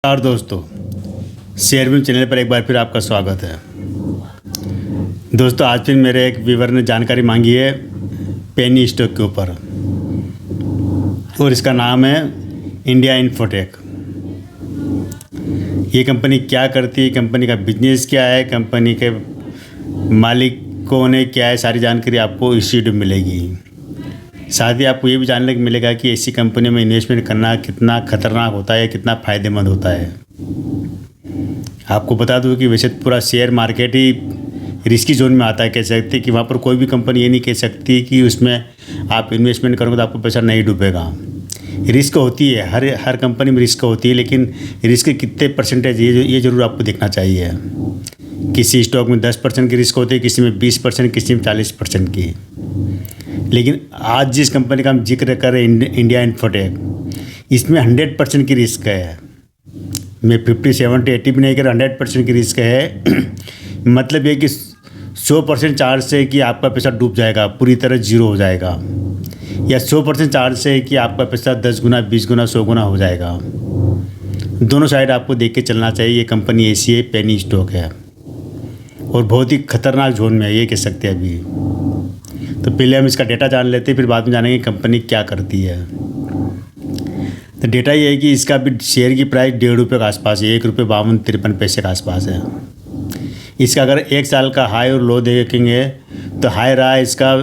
और दोस्तों, शेयरविन चैनल पर एक बार फिर आपका स्वागत है। दोस्तों, आज फिर मेरे एक व्यूअर ने जानकारी मांगी है पेनी स्टॉक के ऊपर, और इसका नाम है इंडिया इन्फोटेक। ये कंपनी क्या करती है, कंपनी का बिजनेस क्या है, कंपनी के मालिक कौन है, क्या है, सारी जानकारी आपको इस वीडियो में मिलेगी। साथ ही आपको ये भी जानने को मिलेगा कि ऐसी कंपनी में इन्वेस्टमेंट करना कितना खतरनाक होता है, कितना फ़ायदेमंद होता है। आपको बता दूं कि वैसे पूरा शेयर मार्केट ही रिस्की जोन में आता है, कह सकते कि वहाँ पर कोई भी कंपनी ये नहीं कह सकती कि उसमें आप इन्वेस्टमेंट करोगे तो आपको पैसा नहीं डूबेगा। रिस्क होती है, हर कंपनी में रिस्क होती है, लेकिन रिस्क कितने परसेंटेज ये ज़रूर आपको देखना चाहिए। किसी स्टॉक में 10% की रिस्क होती है, किसी में 20%, किसी में 40% की। लेकिन आज जिस कंपनी का हम जिक्र कर रहे हैं इंडिया इन्फोटेक, इसमें 100% की रिस्क है। मैं 50, 70, 80 भी नहीं कर, 100% की रिस्क है। मतलब ये कि 100% चांस है कि आपका पैसा डूब जाएगा, पूरी तरह जीरो हो जाएगा, या 100% चांस है कि आपका पैसा 10 गुना, 20 गुना, 100 गुना हो जाएगा। दोनों साइड आपको देख के चलना चाहिए। ये कंपनी ऐसी है, पेनी स्टॉक है, और बहुत ही खतरनाक जोन में है, ये कह सकते हैं अभी। तो पहले हम इसका डेटा जान लेते हैं, फिर बाद में जानेंगे कंपनी क्या करती है। तो डेटा ये है कि इसका भी शेयर की प्राइस 1.5 रुपये के आसपास है, ₹1.52-53 के आसपास है। इसका अगर एक साल का हाई और लो देखेंगे तो हाई रहा है इसका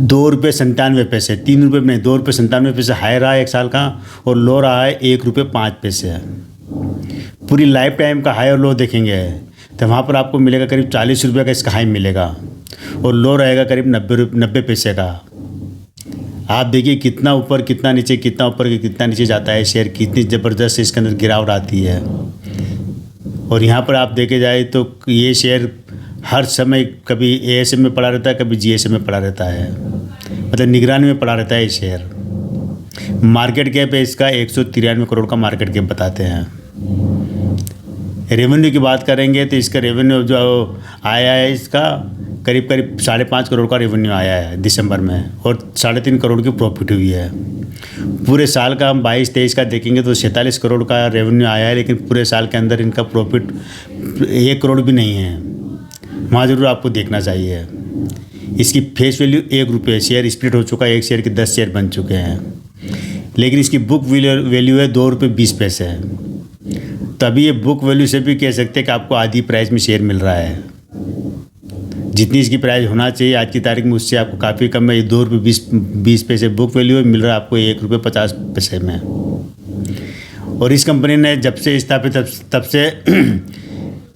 ₹2.97, 3 रुपये में नहीं, ₹2.97 हाई रहा है एक साल का, और लो रहा है ₹1.05। पूरी लाइफ टाइम का हाई और लो देखेंगे तो वहाँ पर आपको मिलेगा करीब ₹40 का इसका हाई मिलेगा, और लो रहेगा करीब 90 पैसे का। आप देखिए कितना ऊपर कितना नीचे, कितना ऊपर कितना नीचे जाता है शेयर, कितनी ज़बरदस्त इसके अंदर गिरावट आती है। और यहाँ पर आप देखे जाए तो ये शेयर हर समय कभी एएसएम में पड़ा रहता है, कभी जीएसएम में पड़ा रहता है, मतलब निगरानी में पड़ा रहता है ये शेयर। मार्केट कैप है इसका 193 करोड़ का मार्केट कैप बताते हैं। रेवेन्यू की बात करेंगे तो इसका रेवेन्यू जो आया है इसका करीब 5.5 करोड़ का रेवेन्यू आया है दिसंबर में, और 3.5 करोड़ की प्रॉफिट हुई है। पूरे साल का हम 22-23 का देखेंगे तो 46 करोड़ का रेवेन्यू आया है, लेकिन पूरे साल के अंदर इनका प्रॉफिट 1 करोड़ भी नहीं है। वहाँ ज़रूर आपको देखना चाहिए। इसकी फेस वैल्यू 1 रुपये, शेयर स्प्लिट हो चुका है, एक शेयर के 10 शेयर बन चुके हैं, लेकिन इसकी बुक वैल्यू है ₹2.20। तभी ये बुक वैल्यू से भी कह सकते हैं कि आपको आधी प्राइस में शेयर मिल रहा है। जितनी इसकी प्राइस होना चाहिए आज की तारीख में, उससे आपको काफ़ी कम है। ये ₹2.20 बुक वैल्यू मिल रहा है आपको ₹1.50 में। और इस कंपनी ने जब से स्थापित तब से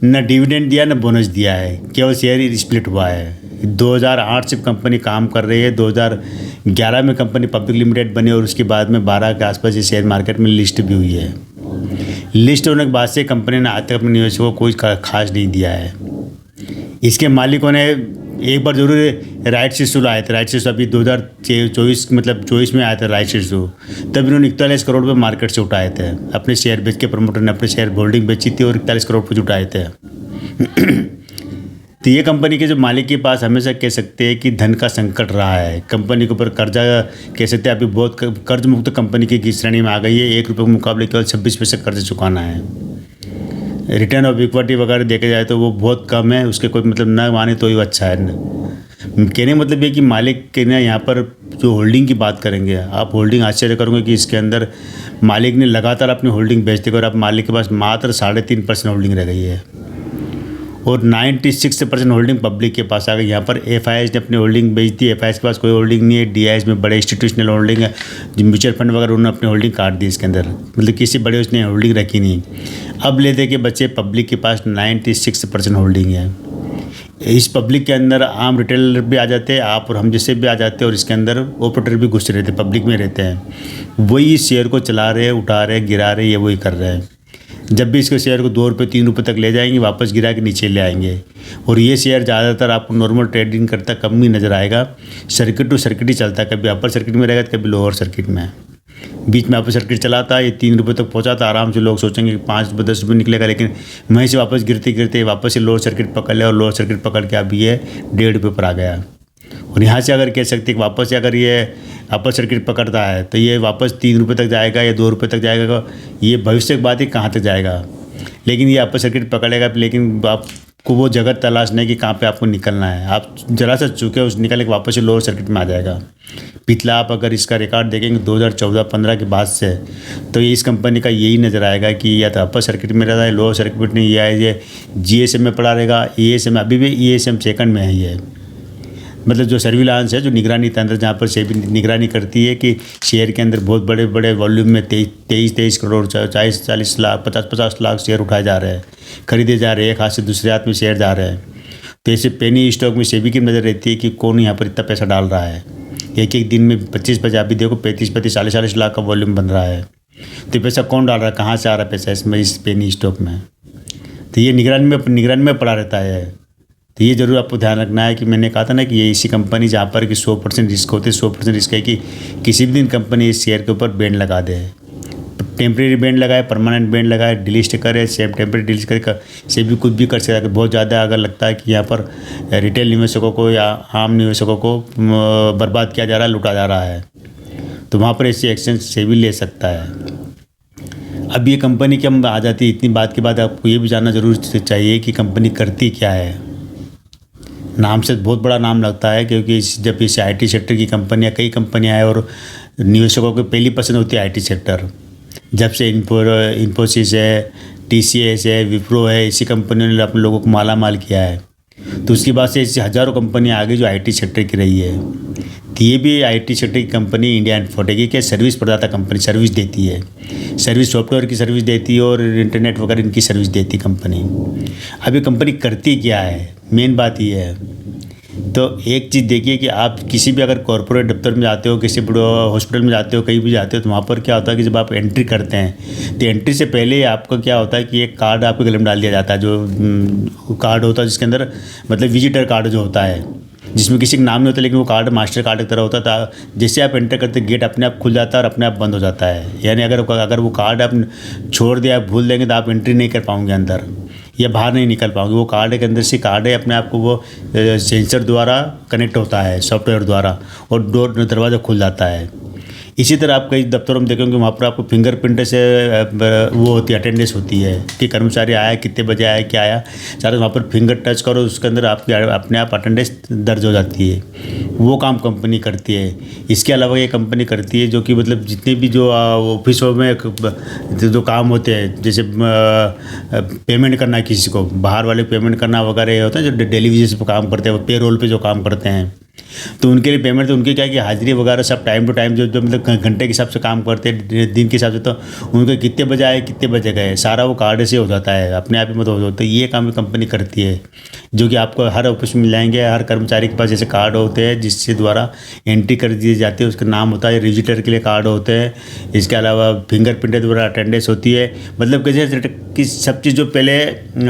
न डिविडेंड दिया न बोनस दिया है, केवल शेयर स्प्लिट हुआ है। 2008 से कंपनी काम कर रही है। 2011 में कंपनी पब्लिक लिमिटेड बनी, और उसके बाद में 12 के आसपास ये शेयर मार्केट में लिस्ट भी हुई है। लिस्ट होने के बाद से कंपनी ने आज तक अपने निवेशकों को कोई खास नहीं दिया है। इसके मालिकों ने एक बार जरूर राइट्स इशू लाए थे। राइट्स इशू अभी 2024 मतलब 24 में आया था राइट्स इशू। तब इन्होंने 41 करोड़ रुपये मार्केट से उठाए थे। अपने शेयर बेच के प्रमोटर ने अपने शेयर होल्डिंग बेची थी और 41 करोड़ रुपये उठाए थे। तो ये कंपनी के जो मालिक के पास हमेशा कह सकते हैं कि धन का संकट रहा है। कंपनी के ऊपर कर्जा कह सकते हैं अभी बहुत कर्ज मुक्त कंपनी की श्रेणी में आ गई है। 1 रुपये के मुकाबले केवल 26 पैसे कर्ज चुकाना है। रिटर्न ऑफ इक्विटी वगैरह देखे जाए तो वो बहुत कम है, उसके कोई मतलब ना माने तो ही अच्छा है। कहने का मतलब ये कि मालिक के ना यहाँ पर जो होल्डिंग की बात करेंगे, आप होल्डिंग आश्चर्य करोगे कि इसके अंदर मालिक ने लगातार अपनी होल्डिंग बेचते और अब मालिक के पास मात्र 3.5% होल्डिंग रह गई है, और 96% होल्डिंग पब्लिक के पास आ गई। यहाँ पर एफआईआईज ने अपनी होल्डिंग बेच दी। एफआईआईज के पास कोई होल्डिंग नहीं है। डीआईएस में बड़े इंस्टीट्यूशनल होल्डिंग है, जो म्यूचुअल फंड वगैरह उन्होंने अपनी होल्डिंग काट दी इसके अंदर, मतलब किसी बड़े उसने होल्डिंग रखी नहीं। अब ले दे के बच्चे पब्लिक के पास 96% होल्डिंग है। इस पब्लिक के अंदर आम रिटेलर भी आ जाते हैं, आप और हम जैसे भी आ जाते हैं, और इसके अंदर ऑपरेटर भी घुस रहते हैं, पब्लिक में रहते हैं। वही इस शेयर को चला रहे हैं, उठा रहे हैं, गिरा रहे हैं, ये वही कर रहे हैं। जब भी इसके शेयर को 2 रुपये 3 रुपये तक ले जाएंगे, वापस गिरा के नीचे ले आएंगे। और ये शेयर ज़्यादातर आपको नॉर्मल ट्रेडिंग करता कम ही नज़र आएगा। सर्किट टू सर्किट ही चलता है, कभी अपर सर्किट में रहेगा तो कभी लोअर सर्किट में। बीच में अपर सर्किट चलाता है, ये 3 रुपये तक पहुँचा था आराम से। लोग सोचेंगे कि 5 रुपये 10 रुपये निकलेगा, लेकिन वहीं से वापस गिरते गिरते वापस से लोअर सर्किट पकड़ लिया, और लोअर सर्किट पकड़ के अभी ये 1.5 रुपये पर आ गया। और यहाँ से अगर कह सकते कि वापस से अगर ये अपर सर्किट पकड़ता है तो ये वापस 3 रुपये तक जाएगा या 2 रुपये तक जाएगा, ये भविष्य की बात है कहाँ तक जाएगा। लेकिन ये अपर सर्किट पकड़ेगा, लेकिन आपको वो जगह तलाश नहीं कि कहाँ पे आपको निकलना है। आप जरा सा चूके उस निकलने के वापस से लोअर सर्किट में आ जाएगा। पिछला आप अगर इसका रिकॉर्ड देखेंगे 2014-15 के बाद से, तो ये इस कंपनी का यही नज़र आएगा कि या तो अपर सर्किट में रहता है, लोअर सर्किट में ये GSM में पड़ा रहेगा। ESM अभी भी ESM सेकंड में है ये, मतलब जो सर्विलांस है, जो निगरानी तंत्र, जहाँ पर सेबी निगरानी करती है कि शेयर के अंदर बहुत बड़े बड़े वॉल्यूम में 23 करोड़ 40 लाख 50 लाख शेयर उठाए जा रहे हैं, खरीदे जा रहे हैं, एक हाथ से दूसरे हाथ में शेयर जा रहे हैं। तो ऐसे पेनी स्टॉक में सेबी की नज़र रहती है कि कौन यहाँ पर इतना पैसा डाल रहा है। एक दिन में 25 अभी देखो 35 40 लाख का वॉल्यूम बन रहा है। तो पैसा कौन डाल रहा है, कहाँ से आ रहा है पैसा इसमें, इस पेनी स्टॉक में। तो ये निगरानी में पड़ा रहता है। तो ये ज़रूर आपको ध्यान रखना है कि मैंने कहा था ना कि ये इसी कंपनी जहाँ पर कि 100% रिस्क होते, 100% रिस्क है कि किसी भी दिन कंपनी इस शेयर के ऊपर बैन लगा दे। टेम्प्रेरी बैन लगाए, परमानेंट बैन लगाए, डिलीट करे, सेम टेम्प्रेरी डिलीट करे, से भी कुछ भी कर सकता है। बहुत ज़्यादा अगर लगता है कि यहाँ पर रिटेल निवेशकों को या आम निवेशकों को बर्बाद किया जा रहा है, लूटा जा रहा है, तो वहाँ पर ऐसी एक्शन से भी ले सकता है। अब ये कंपनी की हम आ जाती है, इतनी बात के बाद आपको ये भी जानना जरूर चाहिए कि कंपनी करती क्या है। नाम से बहुत बड़ा नाम लगता है, क्योंकि जब इस IT सेक्टर की कंपनियां, कई कंपनियां हैं और निवेशकों को पहली पसंद होती है IT सेक्टर। जब से इन्फोसिस है, TCS है, विप्रो है, इसी कंपनियों ने अपने लोगों को माला माल किया है। तो उसके बाद से ऐसी हज़ारों कंपनियां आ गई जो IT सेक्टर की रही है। तो ये भी IT सेक्टर की कंपनी इंडिया इन्फोटेक की सर्विस प्रदाता कंपनी, सर्विस देती है, सर्विस सॉफ्टवेयर की सर्विस देती है और इंटरनेट वगैरह इनकी सर्विस देती है कंपनी। अब ये कंपनी करती क्या है, मेन बात ये है। तो एक चीज़ देखिए कि आप किसी भी अगर कॉर्पोरेट दफ्तर में जाते हो, किसी बड़े हॉस्पिटल में जाते हो, कहीं भी जाते हो, तो वहाँ पर क्या होता है कि जब आप एंट्री करते हैं तो एंट्री से पहले आपका क्या होता है कि एक कार्ड आपके गले में डाल दिया जाता है, जो कार्ड होता है जिसके अंदर मतलब विजिटर कार्ड जो होता है, जिसमें किसी का नाम नहीं होता, लेकिन वो कार्ड मास्टर कार्ड की तरह होता था। जैसे आप एंटर करते गेट अपने आप खुल जाता है और अपने आप बंद हो जाता है। यानी अगर वो कार्ड आप छोड़ दिया, आप भूल देंगे, तो आप एंट्री नहीं कर पाओगे अंदर या बाहर नहीं निकल पाओगे। वो कार्ड के अंदर से कार्ड है, अपने आप को वो सेंसर द्वारा कनेक्ट होता है, सॉफ्टवेयर द्वारा, और दरवाज़ा खुल जाता है। इसी तरह आप कई दफ्तरों में देखेंगे वहाँ पर आपको फिंगरप्रिंट से वो होती है, अटेंडेंस होती है कि कर्मचारी आया, कितने बजे आया, क्या आया, सारा वहाँ पर फिंगर टच करो, उसके अंदर आपकी अपने आप अटेंडेंस दर्ज हो जाती है। वो काम कंपनी करती है। इसके अलावा ये कंपनी करती है जो कि मतलब जितने भी जो ऑफिसों में जो काम होते हैं, जैसे पेमेंट करना, किसी को बाहर वाले पेमेंट करना वगैरह, ये होता है जो डेली बेसिस पर काम करते हैं, वो पेरोल पे जो काम करते हैं, तो उनके लिए पेमेंट, तो उनके क्या है कि हाजिरी वगैरह सब टाइम टू टाइम जो मतलब घंटे के हिसाब से काम करते हैं, दिन के हिसाब से, तो उनके कितने बजे आए, कितने बजे गए, सारा वो कार्ड से हो जाता है, अपने आप ही मतलब होता है। ये काम कंपनी करती है, जो कि आपको हर ऑफिस में मिलाएंगे। हर कर्मचारी के पास जैसे कार्ड होते हैं जिसके द्वारा एंट्री कर दी जाती है, उसका नाम होता है। विजिटर के लिए कार्ड होते हैं। इसके अलावा फिंगरप्रिंट द्वारा अटेंडेंस होती है। मतलब कैसे कि सब चीज़ जो पहले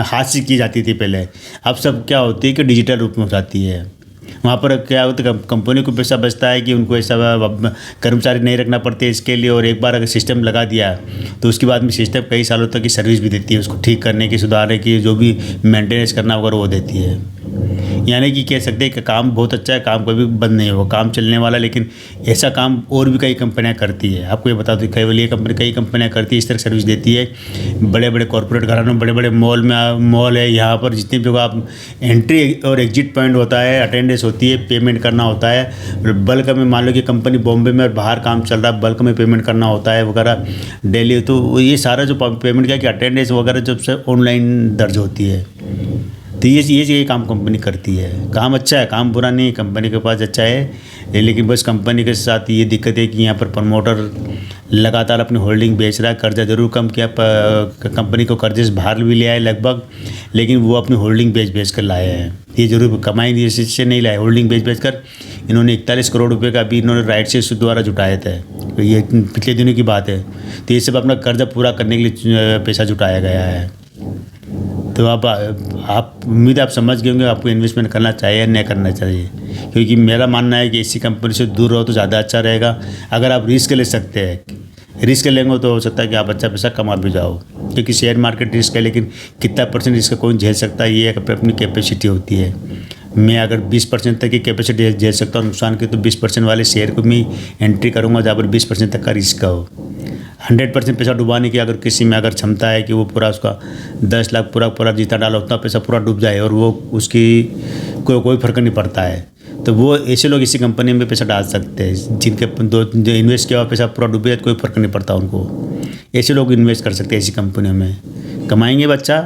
हाथ से की जाती थी पहले, अब सब क्या होती है कि डिजिटल रूप में हो जाती है। वहाँ पर क्या होता है, कंपनी को पैसा बचता है कि उनको ऐसा कर्मचारी नहीं रखना पड़ते इसके लिए। और एक बार अगर सिस्टम लगा दिया तो उसके बाद में सिस्टम कई सालों तक की सर्विस भी देती है, उसको ठीक करने की, सुधारने की, जो भी मेंटेनेंस करना होगा वो देती है। यानी कि कह सकते हैं कि काम बहुत अच्छा है, काम कभी बंद नहीं होगा, काम चलने वाला। लेकिन ऐसा काम और भी कई कंपनियां करती है। आपको ये बता दो, कई कंपनियां करती है, इस तरह सर्विस देती है। बड़े बड़े कॉर्पोरेट घरानों, बड़े बड़े मॉल है, यहाँ पर जितनी भी जगह आप एंट्री और एग्जिट पॉइंट होता है, अटेंडेंस होती है, पेमेंट करना होता है। बल्क में मान लो कि कंपनी बॉम्बे में और बाहर काम चल रहा है, बल्क में पेमेंट करना होता है वगैरह डेली। तो ये सारा जो पेमेंट क्या कि अटेंडेंस वगैरह जब से ऑनलाइन दर्ज होती है। तो ये काम कंपनी करती है। काम अच्छा है, काम बुरा नहीं है, कंपनी के पास अच्छा है। लेकिन बस कंपनी के साथ ये दिक्कत है कि यहाँ पर प्रमोटर लगातार अपनी होल्डिंग बेच रहा है। कर्जा जरूर कम किया, कंपनी को कर्जे से बाहर भी ले आए लगभग, लेकिन वो अपनी होल्डिंग बेच कर लाए हैं। ये जरूर कमाई से नहीं लाए, होल्डिंग बेच कर इन्होंने 41 करोड़ रुपए का अभी इन्होंने राइट इशू द्वारा जुटाए थे। तो ये पिछले दिनों की बात है। तो ये सब अपना कर्जा पूरा करने के लिए पैसा जुटाया गया है। तो आप उम्मीद आप समझ गए होंगे आपको इन्वेस्टमेंट करना चाहिए या नहीं करना चाहिए। क्योंकि मेरा मानना है कि इसी कंपनी से दूर रहो तो ज़्यादा अच्छा रहेगा। अगर आप रिस्क ले सकते हैं, रिस्क लेंगे तो हो सकता है कि आप अच्छा पैसा कमा भी जाओ, क्योंकि शेयर मार्केट रिस्क है। लेकिन कितना % रिस्क कोई झेल सकता है, ये अपनी कैपेसिटी होती है। मैं अगर 20% तक की कैपेसिटी झेल सकता हूँ नुकसान की, तो 20% वाले शेयर को मैं एंट्री करूँगा जहाँ पर 20% तक का रिस्क हो। 100% पैसा डुबाने की अगर किसी में अगर क्षमता है कि वो पूरा उसका 10 लाख पूरा जितना डाला उतना पैसा पूरा डूब जाए और वो उसकी कोई फ़र्क नहीं पड़ता है, तो वो ऐसे लोग इसी कंपनी में पैसा डाल सकते हैं जिनके जो इन्वेस्ट किया हुआ पैसा पूरा डूब जाए तो कोई फ़र्क नहीं पड़ता उनको। ऐसे लोग इन्वेस्ट कर सकते हैं ऐसी कंपनियों में, कमाएंगे भी अच्छा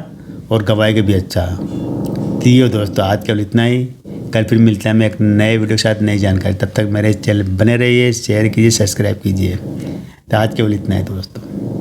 और गवाएंगे भी अच्छा। तो ये दोस्तों आज केवल इतना ही, कल फिर मिलते हैं मैं एक नए वीडियो के साथ नई जानकारी। तब तक मेरे चैनल बने रहिए, शेयर कीजिए, सब्सक्राइब कीजिए। तो आज केवल इतना है दोस्तों।